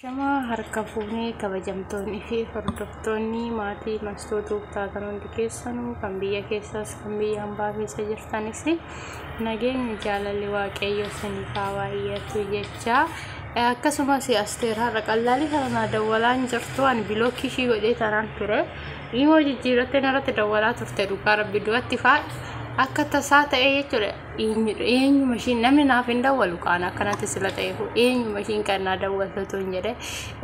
Shama harka fuunee kabajamtoonni fi hordoftoonni maatii mastootuf taatan hundi keessanuu kan biyya keessaas kan biyya hambaa keessa jirtanis nageenya jaalalli waaqayyo isiniif haa baay'atu jecha akkasumas Asteer har'a qallaalii kana dawwalaan jirtu an bilookii ishii godhee tanaan ture immoo jijjiirattee narratti dawwalaa turte dhugaa rabbi du'atti faa akka tasaa ta'e jechuudha eenyu mashiin namni naaf hin dawwalu kaan akkanatti sila ta'eefu eenyu mashiin kan naa dawwaltu hin jedhe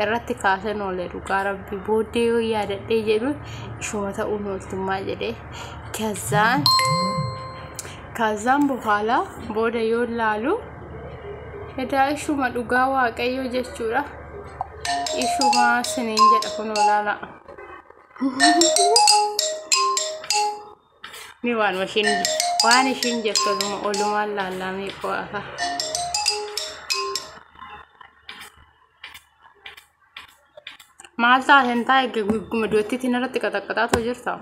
irratti kaasan oolee dhugaa rabbi booddee yoo yaadadhee jedhu ishuma ta'uun ooltummaa jedhe kazaan buhaala booda yoo laalu edaa ishuma dhugaa waaqayyo jechuudha ishuma siniin jedha kun olaala ni waan ishiin jettu olumaan laallamee qo'afa maal taateen taa'e gugguma duwwattiitiin irratti qaxaqqaxaatu jirta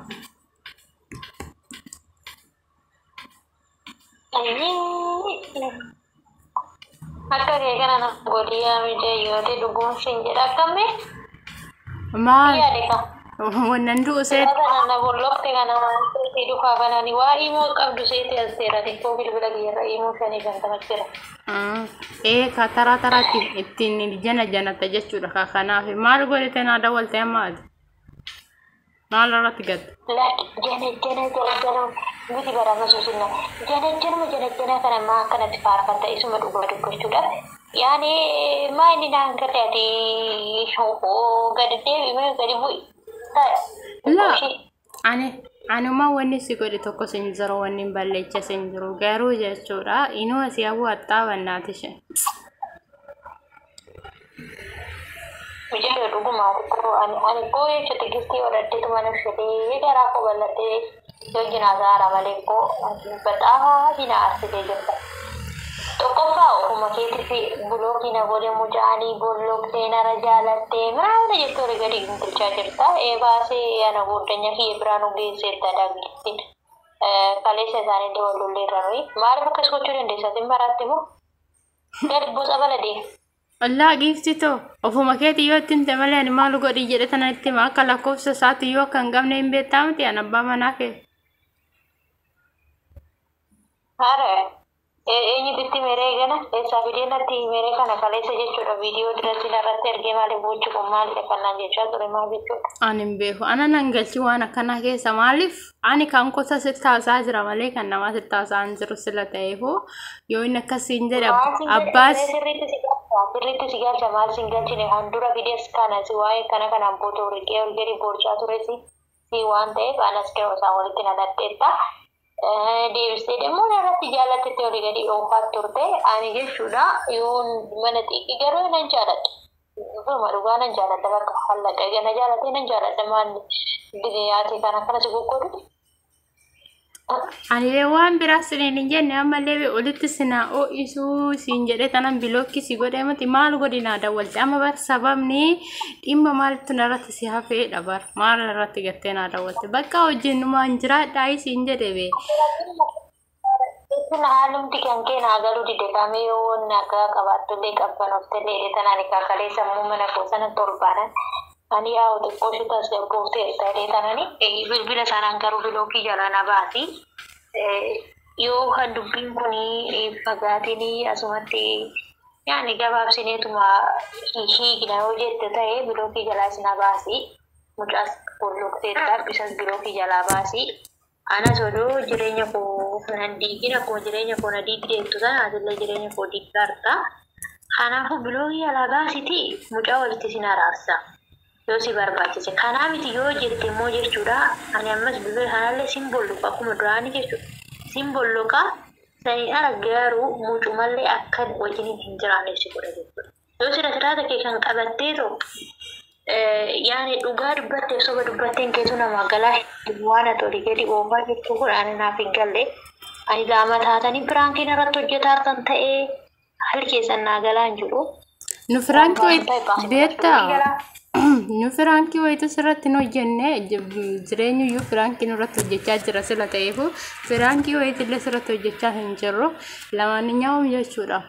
akka kee kana na godhiyaa miidhayyoote dhuguun siin jedha akkamii maal yaadeka wannan du'u seet na bollokte kana wanti dhufaa kanani waa immoo qabdu seeti Asteerati koo bilbila kiyyarra immoo shanii shantamatti jira ka taraatti ittiin janatta jechuudha kanaaf maal godhite naa dawwalte ammaati maal irratti gatte jana guti barama suusinna jana kana maa akkanatti faarfatta isuma dhugaa dubbachuudha yaani maa inni naan garte ati gadi deebi gadi bu'i la anuma wanni si godhe tokko sin jiru wanni balleecha sin jiru garuu jechuudha inuu asii hawwaattaa wannaati ishee Mijaa'ee dhugumaa ani koo jechuudha gistii godhadheetu mana fedhee garaa koo bal'adhee yoo jinaasaara malee koo baxaa jinaarsitee jirta. Tokkoffaa ofuma keetiif bulookii na godhe mucaanii bolloqxee nara jaalattee miraasa jettoo gadi gingilchaa jirta. Eebaasee ana gooddanya kiyya biraan geesseetta daangittiin kaleessa isaanii dabalullee irraa maaliif akkas gochuu dandeessatiin baraatti moo gadi boca baladee. Allah giftito ofuma keeti yoo ittiin malee ani maal godhi jedhe tana itti ma akka lakkoofsa isaati yoo kan gamne hin beektaamti an abbaa manaa kee. Haare eenyutti meree gana eessaa fideenatti meree kana kaleessa jechuudha viidiyoo dirratti narratti ergee maaliif bochu kun maalidha kannaan jechaa ture maal jechuudha. Ani hin beeku ana nan galchi waan akkanaa keessa maaliif ani kan gosa sittaasaa jira malee kan namaa sittaasaa hin jiru sila ta'eefu yoo inni akkasiin jedhe abbaas. Sirriitti si galcha maal si hin galchine handura fidees kana si waa'ee kanaan bootoo riqee ol gadi boorchaa ture si waan ta'eef anas yeroo isaan walitti nadadheetta. Deebistee immoo irratti jaalattetti olii gadi dhoofaa turte ani jechuudha yoo mana xiqqii garuu nan jaaladha. Dhugaa nan jaaladha bakka hallaqa gana jaalatee nan jaaladha maanni yaate kana si goggoodhu. Ani waan biraa siniin hin jenne ammallee olitti sinaa ho'isuu siin jedhee tanan bilookii si godhee miti maal godhinaa dawwalte amma bar sababni dhimma maaltu narratti si hafee dhabar maal irratti gattee naa dawwalte bakka hojjennumaan jiraadhaa siin jedhe bee. Isin haalumti kan keenaa galuu diddeekamee yoo wanni akka qabaatullee qabbanooftee tanaan kaakalee sammuu mana kuusana torbaanan. Ani yaa xiqqoo shitas gurgurtee ta'ee tanani bilbila sanaan garuu bilookii jala na baati. Yoo kan dubbiin kuni fagaatiin asumatti yaani gabaabsineetuma hiikna yoo jette ta'ee bilookii jalaas na baasi. Mucaas gurgurteetta bisas bilookii jalaa baasi. Anas odoo jireenya koo nan diigina akkuma jireenya koo na diigdeettu sana asillee jireenya koo diiggaarta. Kanaafuu bilookii jalaa baasiti mucaa walitti sin araarsa. Yoo si barbaachise kanaa miti yoo jette immoo jechuudha ani ammas bilbila kanallee simbolluqa akkuma duraanii jechuudha simbolluqa sanii ala garuu mucumallee akka wajjin hin jiraanne si godha jechuudha yoo sirata kee kan qabattee tokko yaani dhugaa dubbattee soba dubbatteen keessu nama galaa waan ati olii gadi oofaa jechuu kun ani naaf hin galle ani lama taatanii firaankiin irratti hojjetaartan ta'ee haalli keessan naa galaa hin jiru. Nu firankii beektaa? Nu firankii wayitu sirratti nu hojjenne jireenyu iyyuu firankii nurratti hojjechaa jira sila ta'eefu firankii wayitu illee sirratti hojjechaa hin jirru lamaaniyyuu jechuudha.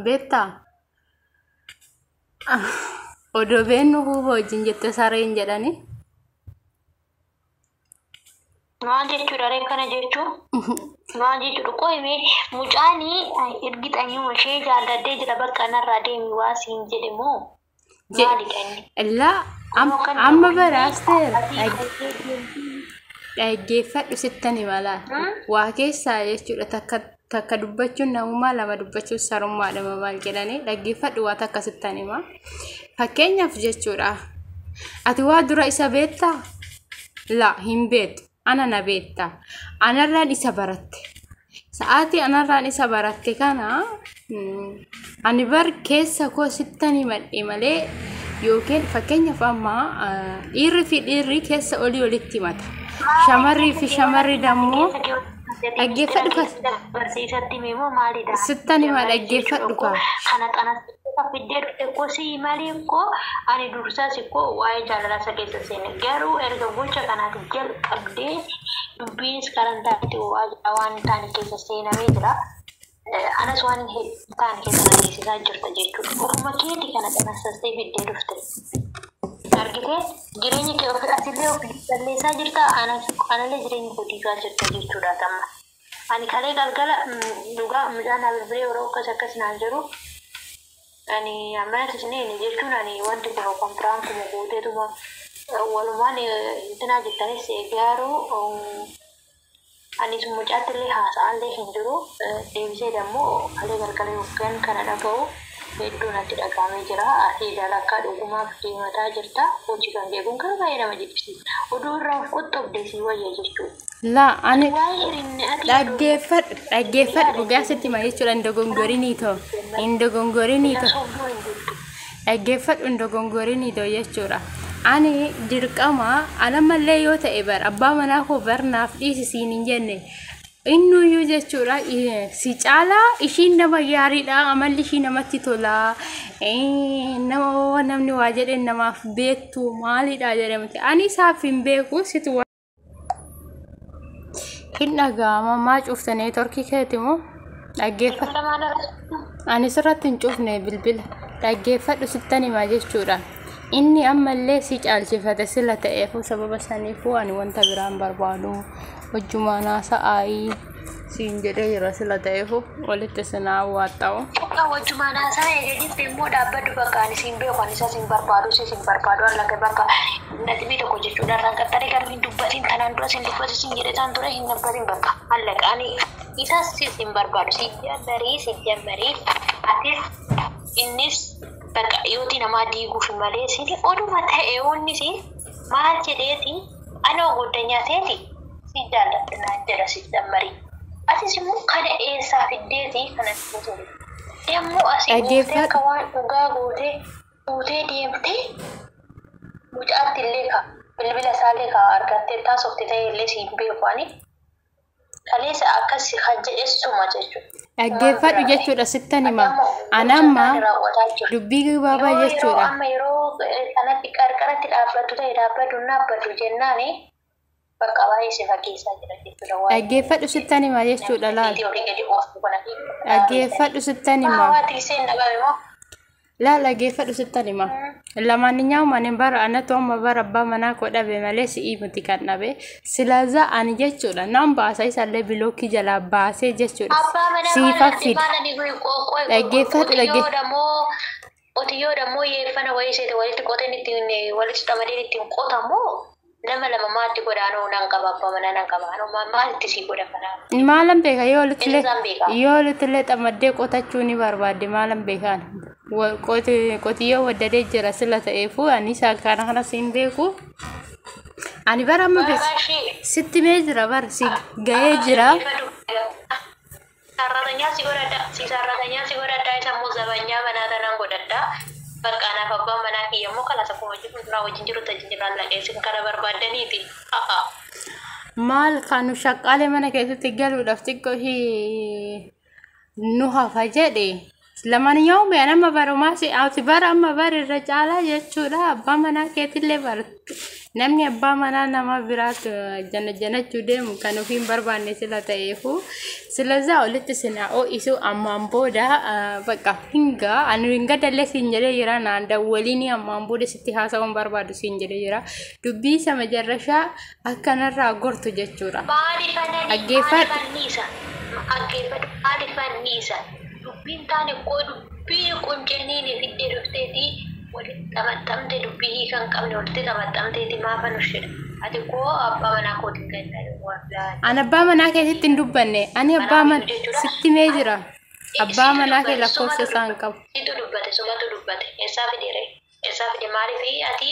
Beektaa? Odoo beennu huuba wajjin jette sareen jedhani. Maal jechuudha ree kana jechuun? Maal jechuudha qoyme mucaanii ergixanyuma ishee jaalladhee jira bakka narraa deemi waa siin jedhe moo maalidha inni? Illaa amma baraasteera dhaggeeffadhu sittani malaa waa keessaa jechuudha takka dubbachuun namummaa lama dubbachuun sarummaadhama maal jedhanii dhaggeeffadhu waa takka sittani maa fakkeenyaaf jechuudha ati waa dura isa beektaa? Laa hin beektu. Ana na beektaa. Anarraan isa baratte. Sa'aatii anarraan isa baratte kana ani bar keessa koo sittani madhe malee yookiin fakkeenyaaf amma dhiirri fi dhiirri keessa olii olitti mata. Shamarrii fi shamarri dammoo dhaggeeffadhu barsiisatti meemoo maalidha? Sittani ma dhaggeeffadhu kaa. Kana xanaa fiddee dhufte kosii malee koo ani dursaas koo waa'ee jaalala isa keessa seene garuu erga gocha kanaati jalqabdee dubbiinis karantaatti waan taane keessa seenamee jira. Anas waan taane keessa nageessisaa jirta jechuudha. Ofuma keetii kana xanassastee fiddee dhufte. Argitee jireenya kee ofii asillee ofii balleessaa jirta analee jireenya kootiisaa jirta jechuudha tamma. Ani kalee galgala dhugaa midhaan abirbilee yeroo akkas naan jiru ani ammas isiniin jechuun ani wanti kun konfiraan kuma gooteetuma walumaan intinaa jettanis garuu anis mucaattillee haasa'allee hin jiru deebisee dammoo kalee galgala yookaan kana dhaga'u hedduu natti dhagahamee jira. Ati dalakkaa dhugumaaf deemataa jirta. Hojii kan beekuun kan baay'ee nama jibbisiisa. Oduu irraa of qottobdee sii wayya jechuudha. Laa ani dhaggeeffadhu dhugaa sitti ma jechuudha indogongorinii too. Indogongorinii too. Dhaggeeffadhu indogongorinii too jechuudha. Ani dirqama anamallee yoo ta'e bar abbaa manaa koo barnaaf dhiisisiin hin jenne. Innuyyuu jechuudha si caalaa ishiin nama gaariidha amalli ishii namatti tola nama namni waa jedhe namaaf beektu maalidha jedhamte ani isaaf hin beeku situ hin dhaga'ama maa cuuftanii torkii keeti moo dhaggeeffadhu ani sirratti hin cuufne bilbila dhaggeeffadhu sittani maa jechuudha inni ammallee si caalchifate sila ta'eefu sababa saniifuu ani wanta biraan barbaadu wajjumaanaa sa'aayii siin jedhee jira sila ta'eefu walitti sinaa waaxa'u. Wajjumaanaa sa'aayii jedhiti immoo dhaabbaddu bakka ani siin beeku ani isa siin barbaadu allaga bakka natibii tokko jechuudha irraan qaxxaree garbiin dubbatiin tanaan dura siin dubbatu siin jedhe taan dura hin dubbatiin bakka allaga ani isas siin barbaadu siin jammarii atis innis bakka yooti namaa diiguuf malee siin oduma ta'e onni siin maal jedheeti anoo guddanyaateeti. Si jaalladha naan jedha si jammarii. Atis immoo kana eessaa fiddeeti kanatti gosoonni. Demmoo asii goote akka waan dhugaa gootee deemtee mucaatti illee ka bilbila isaallee ka argattee taasofte ta'e illee siin beeku ani kaleessa akkas kan jedhessuma jechuudha. Dhaggeeffadhu jechuudha sittan hima. Anamma dubbii gabaabaa jechuudha. Amma yeroo kanatti qarqaratti dhaabbatu ta'e dhaabbatu jennaani. Dhaggeeffadhu sittan hima jechuudha laal. Dhaggeeffadhu sittan hima. Laal dhaggeeffadhu sittan hima. Lamaaniyyuu manin bara anatu amma bara abbaa manaa koo dhabe malee si'ii miti kan dhabe. Silaaza ani jechuudha nan baasa isallee bilookii jalaa baasee jechuudha. Siifan fida. Dhaggeeffadhu Qotiyyoo dammoo yeeffana wayii walitti qoteen ittiin walitti qamadeen ittiin qotamoo nama lama maatti godhaanoo nan qaba abbaa manaa nan qaba maalitti sii godha kanaa maalan beeka yoo olittillee xamaddee qotachuu ni barbaadde maalan beekaan qotiyyoo waddadee jira sila ta'eefu ani isaa kana siin beeku ani bara amma sitti mee jira bara si ga'ee jira sararaanyaa si godhadha isa immoo zabanyaa manaa tanaan godhadha. Bakka anaaf abbaan manaa kiyyammoo kanas akkuma jiruuraa wajjin jiru tajaajilaan laqeessin kana barbaadaniiti. Maal kan shaqqaalee mana keessatti galuudhaaf xiqqoo nu hafa jedhe lamaaniyyuu mee nama barumaa si ati bara amma bara irra caalaa jechuudha abbaa manaa keetillee namni abbaa manaa nama biraat janachuu deemu kan ofiin barbaanne sila ta'eefu silazaa olitti sinaa isu ammaan booda bakka hinga dallee siin jedhee jira naan dawwaliin ammaan booda sitti haasa'uun barbaadu siin jedhee jira dubbii isa majarrashaa akkanarraa gortu jechuudha. Adifannisa dubbiin taane koo dubbii qunceeniin fiddee dhufteeti walitti xamaxamte dubbii kan qabne walitti xamaxamteeti maafan ushidha ati koo abbaa manaa kootiin gaddaa an abbaa manaa keessatti hin dubbanne ani abbaa man sitti mee jira abbaa manaa kee lakkoofsa isaan qabu sumatu dubbate eessaa fide maaliif ati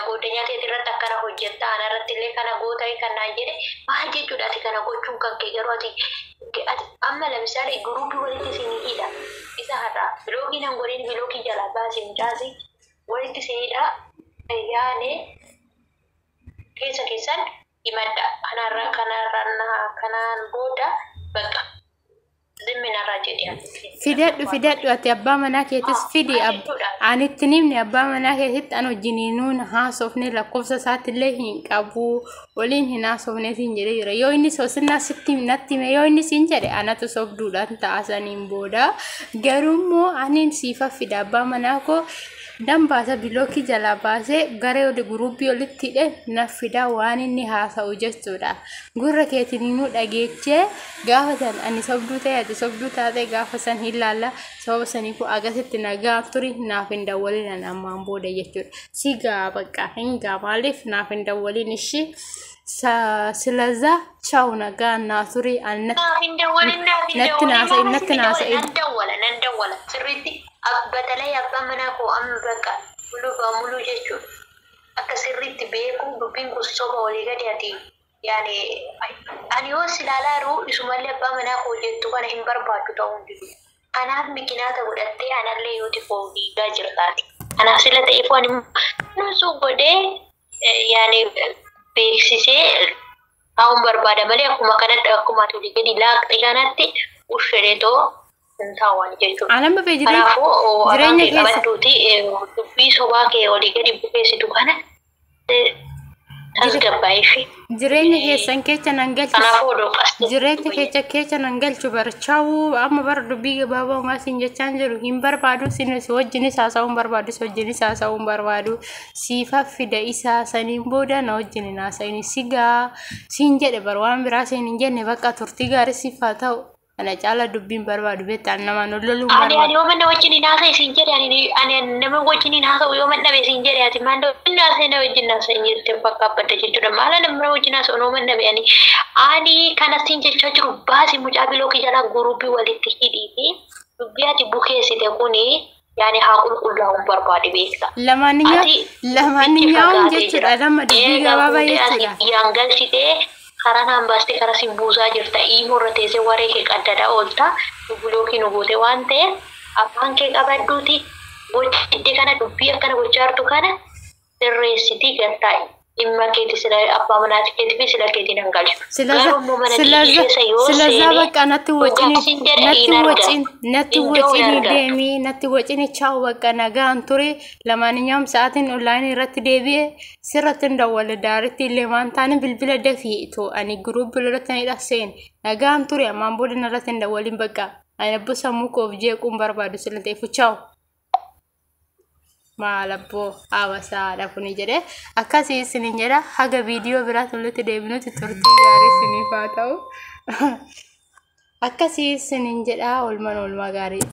godinyaa ta'e irratti akkana hojjetta ana irratti illee kana goota'e kan naan jedhe maal jechuudha ati kana gochuun kan kee garuu ati amma lamisaale guruubii walitti siniidha isa har'a biloogiin hangoliin biloogii jalaa baasii mucaasi walitti siniidha yaane keessan himadha kanaan booda bakka zimminarraa jedhe fidadhu ati abbaa manaa keetis fidi anitti nimni abbaa manaa keetitti an wajjiniinuun haasofne lakkoofsa isaattillee hin qabu waliin hin haasofne siin jedhe jira yoo inni soosinnaa sitti natti hime yoo inni siin jedhe anatu sobduudhaan ta'asaniin booda garuummoo aniin siifa fida abbaa manaa koo dambaasa bilookii jalaa baasee garee wali guruubii walitti hidhe naffida waan inni haasa'u jechuudha gurra keetiniinuu dhageechee gaafa san ani sobduu ta'e ati sobduu taate gaafa san hin laalla sababa sanii koo agasitti nagaa turi naaf hin dawwaliin ammaan booda jechuudha sigaa bakka hingaa maaliif naaf hin dawwaliin ishii silaza chaw nagaa naaturi natti naasa sirriitti abbatalay abbaa manaa koo amma bakka mulu jechuudha akka sirriitti beeku dubbiin kun soba walii gadi ati yaani ani yoo silaalaaru isumallee abbaa manaa koo jettu kana hin barbaadu ta'uu hundisu anaaf mikinaata godhattee anallee yoo tifoo dhiigaa jirtaati anaaf sila ta'eef ani nuusuu godhee yaani beeksisee haa'uun barbaada malee akkuma kanatti akkuma tolii gadi laaqxee kanatti uffedheetoo Tawan jechuudha. Anamba fe jireenya keessa dubbii sobaa kee olii gadi bukeessitu kana tasgabbaa'eefi. Jireenya keessan keessa nan galchu. Jireenya keessa nan galchu barchaa'u amma bara dubbii gabaabaa uumaasiin jechaan jiru hin barbaadu sinis wajjinis haasa'uun barbaadu wajjinis haasa'uun barbaadu siifa fida isaa saniin booda na wajjin haasa'in sigaa siin jedhe bar waan biraa siin hin jenne bakka turtii gaarii siifaa ta'u. Ana cala dubbiin barbaadu beektaan nama lolluun barbaadu. Ani yoo manna wajjin haasa'e siin jedhe ani nama wajjin haasa'u yoo manna be siin jedhe ati maal inni haasa'e na wajjin haasa'e jettee bakka abbadda jechuudha. Maal nama wajjin haasa'u yoo manna be ani kana siin jechaa jiru baasii mucaa bilookii jalaa guruubii walitti hidhiiti dubbii ati bukeessite kuni yaani haa qulqullaa'uun barbaade beekta. Lamaaniyyaan jechuudha lama dubbii gabaabaa jechuudha. Yaan galchitee karaa nambaastee karaa simbuusaa jirta iimurra teessee waree kee qaddada oolta bilookii nu goote waan ta'eef afaan kee qabadduuti gochitee kana dubbii akkana gochaa jirtu kana sirreessitii gartaa'i dhimma keeti sila abbaa manaati keetii fi sila keetiin hangalchu. Silazaa bakka natti wajjin deemii natti wajjin chaa'u bakka nagaan ture lamaaniyyaan sa'aatiin onlaayinii irratti deebi'ee sirratti hin dawwale daaritti illee waan taane bilbila dafii itoo ani guruubii irratti ni dhaseen nagaan ture ammaan booda irratti hin dawwaliin bakka ani abbo sammuu koof jeequun barbaadu sila ta'eef chaa'u. Malabbo awasaa dafuni jedhe akkasii isinin jedha haga viidiyoo biraatti walitti deebinutti turtii gaarii isiniif haa ta'u akkasii isinin jedha oolmaa gaarii.